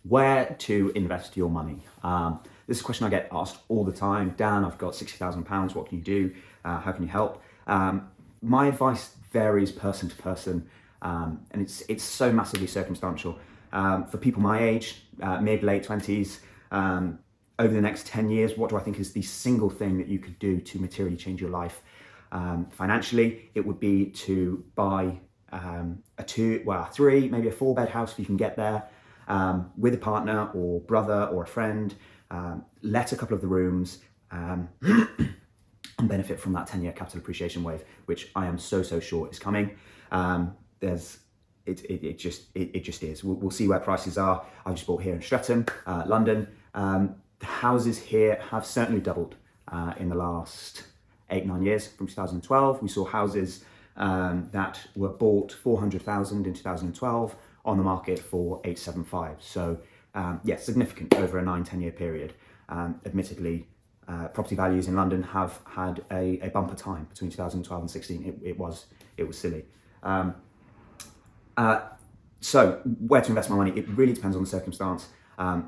Where to invest your money? This is a question I get asked all the time. Dan, I've got £60,000. What can you do? How can you help? My advice varies person to person, and it's so massively circumstantial. For people my age, mid late 20s, over the next 10 years, what do I think is the single thing that you could do to materially change your life? Financially, it would be to buy a three, maybe a 4-bed house if you can get there, with a partner or brother or a friend, let a couple of the rooms, and benefit from that 10-year capital appreciation wave, which I am so sure is coming. It just is. We'll see where prices are. I just bought here in Streatham, London. The houses here have certainly doubled in the last 8-9 years. From 2012, we saw houses that were bought 400,000 in 2012 on the market for 875. So yeah, significant over a 9-10 year period. Admittedly, property values in London have had a bumper time between 2012 and 16. It was silly. So where to invest my money? It really depends on the circumstance.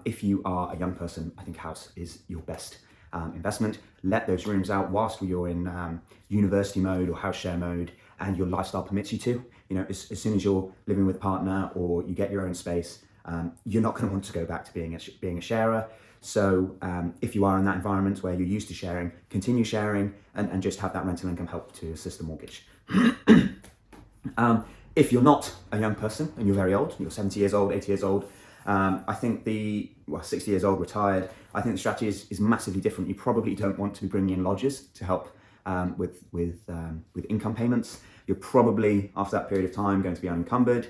If you are a young person, I think a house is your best investment. Let those rooms out whilst you're in university mode or house share mode and your lifestyle permits you to. You know, as soon as you're living with a partner or you get your own space, you're not going to want to go back to being a sharer. So if you are in that environment where you're used to sharing, continue sharing and just have that rental income help to assist the mortgage. If you're not a young person and you're very old, you're 70 years old, 80 years old, I think 60 years old, retired, I think the strategy is massively different. You probably don't want to be bringing in lodgers to help with income payments. You're probably, after that period of time, going to be unencumbered.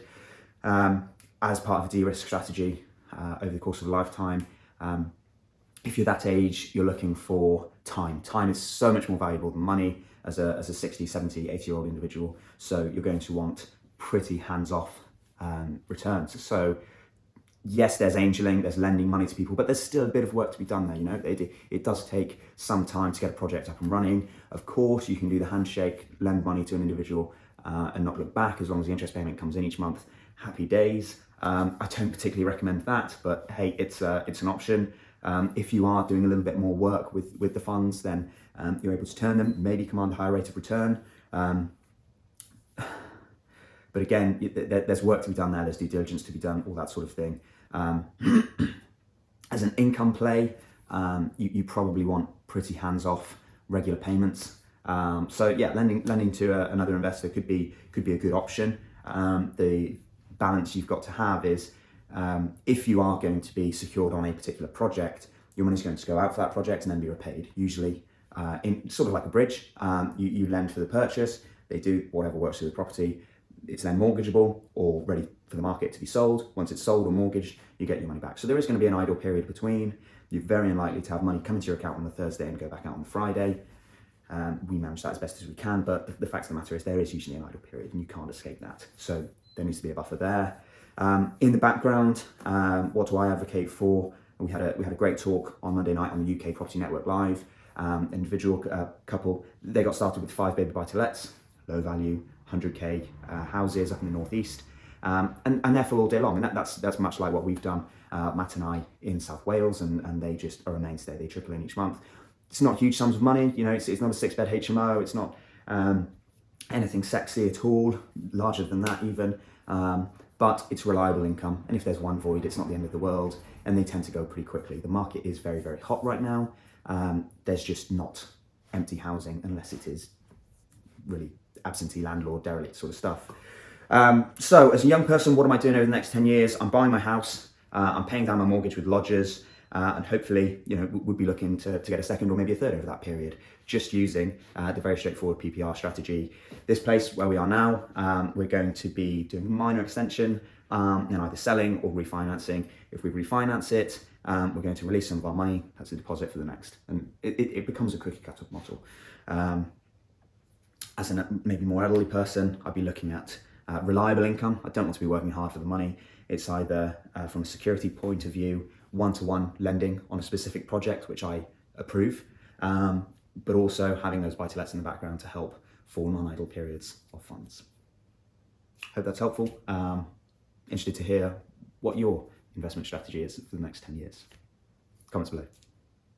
As part of a de-risk strategy over the course of a lifetime, if you're that age, you're looking for time. Time is so much more valuable than money as a 60, 70, 80-year-old individual. So you're going to want pretty hands-off returns. So yes, there's angeling, there's lending money to people, but there's still a bit of work to be done there. You know, it does take some time to get a project up and running. Of course, you can do the handshake, lend money to an individual and not look back as long as the interest payment comes in each month. Happy days. I don't particularly recommend that, but hey, it's an option. If you are doing a little bit more work with the funds, then you're able to turn them, maybe command a higher rate of return. But again, there's work to be done there, there's due diligence to be done, all that sort of thing. As an income play, you probably want pretty hands-off, regular payments. So yeah, lending to another investor could be a good option. The balance you've got to have is if you are going to be secured on a particular project, your money's going to go out for that project and then be repaid. Usually, in sort of like a bridge, you lend for the purchase. They do whatever works with the property. It's then mortgageable or ready for the market to be sold. Once it's sold or mortgaged, you get your money back. So there is going to be an idle period between. You're very unlikely to have money come into your account on the Thursday and go back out on the Friday. We manage that as best as we can, but the fact of the matter is there is usually an idle period and you can't escape that. So there needs to be a buffer there. In the background, what do I advocate for? We had a great talk on Monday night on the UK Property Network Live. Individual couple, they got started with 5 baby buy-to-lets, low value, 100k houses up in the northeast, and they're full all day long. And that's much like what we've done, Matt and I, in South Wales, and they just are a mainstay. They trickle in each month. It's not huge sums of money, you know. It's not a 6-bed HMO. It's not anything sexy at all, larger than that even. But it's reliable income, and if there's one void, it's not the end of the world, and they tend to go pretty quickly. The market is very, very hot right now. There's just not empty housing unless it is really absentee landlord, derelict sort of stuff. So as a young person, what am I doing over the next 10 years? I'm buying my house, I'm paying down my mortgage with lodgers, and hopefully, you know, we'd be looking to get a second or maybe a third over that period, just using the very straightforward PPR strategy. This place where we are now, we're going to be doing a minor extension and either selling or refinancing. If we refinance it, we're going to release some of our money. That's a deposit for the next. And it becomes a cookie cutter model. As a maybe more elderly person, I'd be looking at reliable income. I don't want to be working hard for the money. It's either from a security point of view, one-to-one lending on a specific project, which I approve, but also having those buy-to-lets in the background to help for non-idle periods of funds. Hope that's helpful. Interested to hear what your investment strategy is for the next 10 years. Comments below.